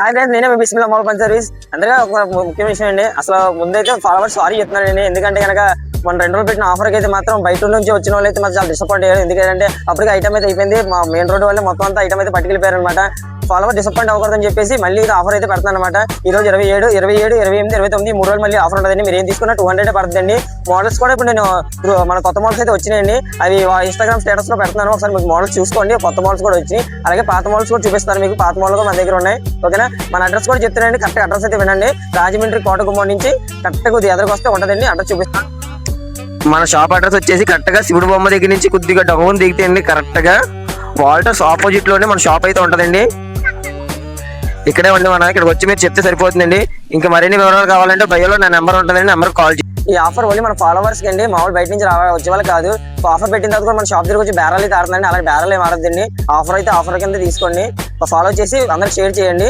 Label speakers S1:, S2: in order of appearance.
S1: Hi friends, నేనే మీ Bismillah mobile phone service. అందుకే ఒక ముఖ్య విషయం అండి. అసలు ముందైతే ఫాలోవర్స్ సారీ చెప్తున్నానండి. ఎందుకంటే కనుక మన 2 రోజులు పెట్టిన ఆఫర్కి అయితే మాత్రం బయట నుంచి వచ్చిన వాళ్ళు అయితే మాత్రం చాలా డిసప్పాయింట్ అయ్యారు. ఎందుకంటే అప్పటికి ఐటమ్ అయితే అయిపోయింది. మా మెయిన్ రోడ్ వల్ల మొత్తం అంతా ఐటమ్ అయితే పట్టుకెళ్ళిపోయారు అనమాట. ఫాలోవర్ డిసప్పాయింట్ అవ్వకూడదని చెప్పేసి మళ్ళీ ఆఫర్ అయితే పెడతాను అనమాట. ఈ రోజు 27, 27, 28, 29 3 రోజులు మళ్ళీ ఆఫర్ ఉంటుందండి. మీరు ఏం తీసుకున్నా 200 పడుతుందండి. మోడల్స్ కూడా ఇప్పుడు నేను మన కొత్త మోడల్స్ అయితే వచ్చినాయండి. అవి ఇన్స్టాగ్రామ్ స్టేటస్ లో పెడుతున్నాను. ఒకసారి మీకు మోడల్స్ చూసుకోండి. కొత్త మోడల్స్ కూడా వచ్చినాయి. అలాగే పాత మోడల్స్ కూడా చూపిస్తాను మీకు. పాత మోడల్ కూడా మన దగ్గర ఉన్నాయి. ఓకేనా? మన అడ్రస్ కూడా చెప్తానండి. కరెక్ట్ అడ్రస్ అయితే వినండి. రాజమండ్రి కోటగుమ్మం నుంచి కరెక్ట్ కొద్దిగా ఎదురుకు వస్తే ఉంటుందండి. అడ్రస్ చూపిస్తాను. మన షాప్ అడ్రస్ వచ్చేసి కరెక్ట్ గా శివుడు బొమ్మ దగ్గర నుంచి కొద్దిగా డౌన్ దిగితే అండి కరెక్ట్ గా వాల్టర్స్ ఆపోజిట్ లోనే మన షాప్ అయితే ఉంటుందండి. ఇక్కడే ఉండి మన ఇక్కడికి వచ్చి మీరు చెప్తే సరిపోతుందండి. ఇంకా మరిన్ని వివరాలు కావాలంటే బయోలో నా నెంబర్ ఉంటుందండి. నెంబర్ కాల్ చేయండి. ఈ ఆఫర్ ఓన్లీ మన ఫాలోవర్స్ కి అండి. మామూలు బయట నుంచి వచ్చే వాళ్ళు కాదు. ఆఫర్ పెట్టిన తర్వాత కూడా మన షాప్ దగ్గర వచ్చి బేరాలు అయితే ఆడుతుందండి. అలాగే బేరాలు ఏం ఆడద్దండి. ఆఫర్ అయితే ఆఫర్ కింద తీసుకోండి. ఫాలో చేసి అందరికి షేర్ చేయండి.